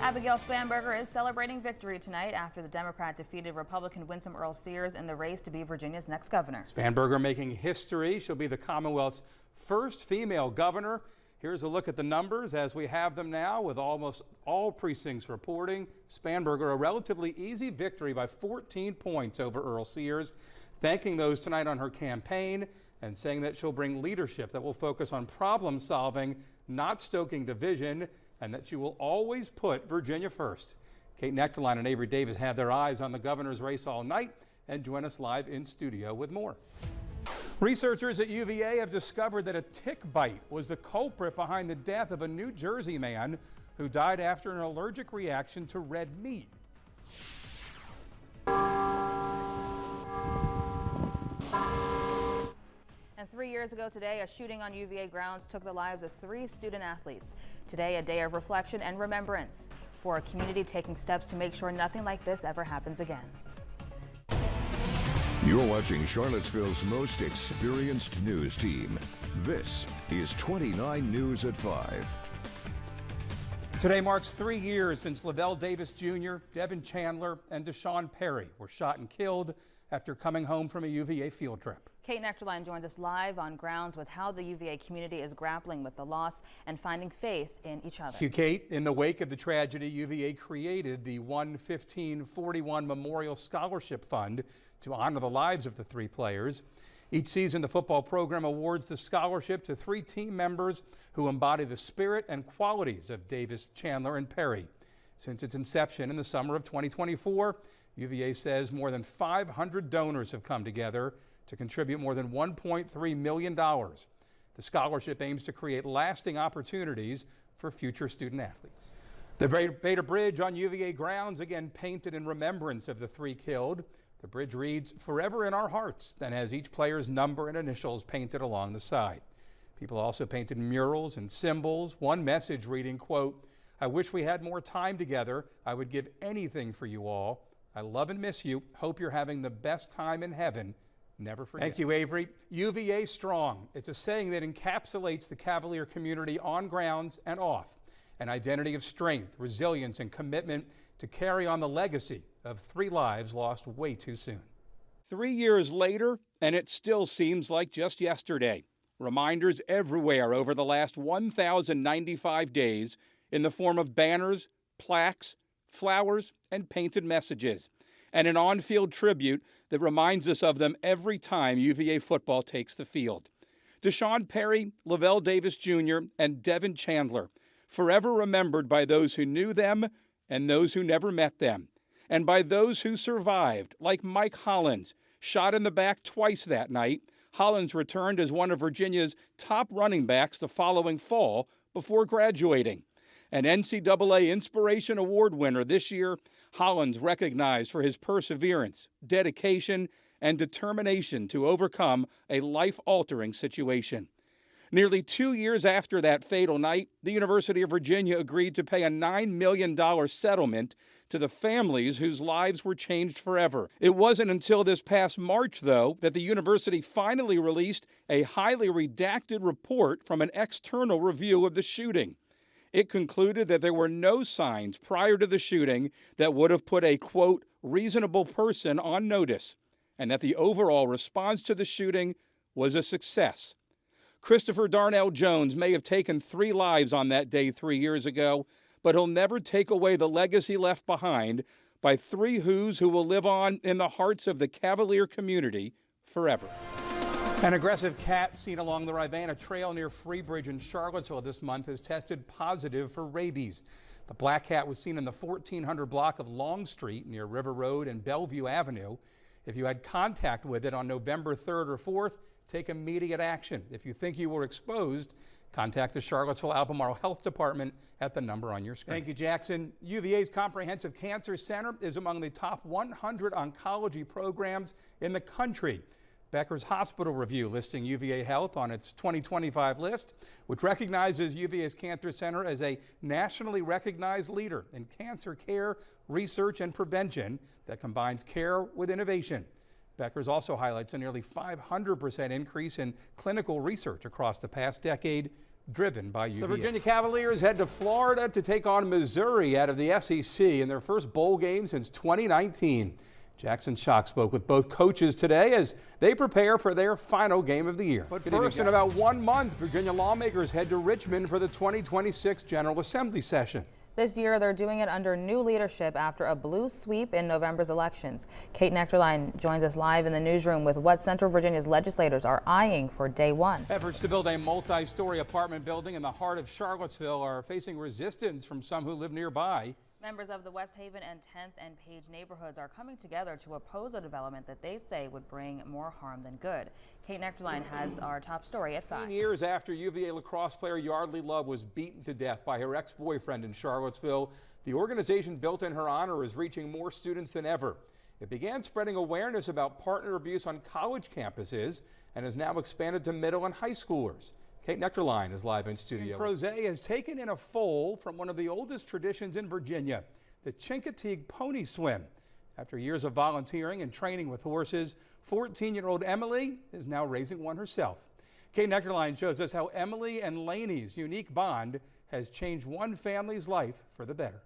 Abigail Spanberger is celebrating victory tonight after the Democrat defeated Republican Winsome Earl Sears in the race to be Virginia's next governor. Spanberger making history. She'll be the Commonwealth's first female governor. Here's a look at the numbers as we have them now, with almost all precincts reporting Spanberger a relatively easy victory by 14 points over Earl Sears, thanking those tonight on her campaign and saying that she'll bring leadership that will focus on problem solving, not stoking division, and that she will always put Virginia first. Kate Nectarline and Avery Davis had their eyes on the governor's race all night and join us live in studio with more. Researchers at UVA have discovered that a tick bite was the culprit behind the death of a New Jersey man who died after an allergic reaction to red meat. And 3 years ago today, a shooting on UVA grounds took the lives of 3 student athletes. Today, a day of reflection and remembrance for a community taking steps to make sure nothing like this ever happens again. You're watching Charlottesville's most experienced news team. This is 29 News at 5. Today marks 3 years since Lavelle Davis Jr., Devin Chandler, and Deshaun Perry were shot and killed after coming home from a UVA field trip. Kate Nectarline joins us live on grounds with how the UVA community is grappling with the loss and finding faith in each other. Thank you, Kate. In the wake of the tragedy, UVA created the 1-15-41 Memorial Scholarship Fund to honor the lives of the 3 players. Each season, the football program awards the scholarship to 3 team members who embody the spirit and qualities of Davis, Chandler, and Perry. Since its inception in the summer of 2024, UVA says more than 500 donors have come together to contribute more than $1.3 million. The scholarship aims to create lasting opportunities for future student athletes. The Beta Bridge on UVA grounds again painted in remembrance of the 3 killed. The bridge reads, "Forever in our hearts," and has each player's number and initials painted along the side. People also painted murals and symbols, one message reading, quote, "I wish we had more time together. I would give anything for you all. I love and miss you. Hope you're having the best time in heaven. Never forget." Thank you, Avery. UVA strong. It's a saying that encapsulates the Cavalier community on grounds and off. An identity of strength, resilience, and commitment to carry on the legacy of 3 lives lost way too soon. 3 years later, and it still seems like just yesterday. Reminders everywhere over the last 1,095 days in the form of banners, plaques, flowers, and painted messages, and an on-field tribute that reminds us of them every time UVA football takes the field. Deshaun Perry, Lavelle Davis Jr., and Devin Chandler, forever remembered by those who knew them and those who never met them, and by those who survived, like Mike Hollins, shot in the back twice that night. Hollins returned as one of Virginia's top running backs the following fall before graduating. An NCAA Inspiration Award winner this year, Hollins recognized for his perseverance, dedication, and determination to overcome a life-altering situation. Nearly 2 years after that fatal night, the University of Virginia agreed to pay a $9 million settlement to the families whose lives were changed forever. It wasn't until this past March, though, that the university finally released a highly redacted report from an external review of the shooting. It concluded that there were no signs prior to the shooting that would have put a, quote, reasonable person on notice, and that the overall response to the shooting was a success. Christopher Darnell Jones may have taken 3 lives on that day 3 years ago, but he'll never take away the legacy left behind by 3 who's who will live on in the hearts of the Cavalier community forever. An aggressive cat seen along the Rivanna Trail near Freebridge in Charlottesville this month has tested positive for rabies. The black cat was seen in the 1400 block of Long Street near River Road and Bellevue Avenue. If you had contact with it on November 3rd or 4th, take immediate action. If you think you were exposed, contact the Charlottesville Albemarle Health Department at the number on your screen. Thank you, Jackson. UVA's Comprehensive Cancer Center is among the top 100 oncology programs in the country. Becker's Hospital Review listing UVA Health on its 2025 list, which recognizes UVA's Cancer Center as a nationally recognized leader in cancer care, research, and prevention that combines care with innovation. Becker's also highlights a nearly 500% increase in clinical research across the past decade driven by UVA. The Virginia Cavaliers head to Florida to take on Missouri out of the SEC in their first bowl game since 2019. Jackson Schock spoke with both coaches today as they prepare for their final game of the year. But first, in about 1 month, Virginia lawmakers head to Richmond for the 2026 General Assembly session. This year, they're doing it under new leadership after a blue sweep in November's elections. Kate Nectarline joins us live in the newsroom with what Central Virginia's legislators are eyeing for day one. Efforts to build a multi-story apartment building in the heart of Charlottesville are facing resistance from some who live nearby. Members of the West Haven and 10th and Page neighborhoods are coming together to oppose a development that they say would bring more harm than good. Kate Nectarline has our top story at 5. 10 years after UVA lacrosse player Yardley Love was beaten to death by her ex-boyfriend in Charlottesville, the organization built in her honor is reaching more students than ever. It began spreading awareness about partner abuse on college campuses and has now expanded to middle and high schoolers. Kate Nectarline is live in studio. Crozet has taken in a foal from one of the oldest traditions in Virginia, the Chincoteague Pony Swim. After years of volunteering and training with horses, 14-year-old Emily is now raising one herself. Kate Nectarline shows us how Emily and Laney's unique bond has changed one family's life for the better.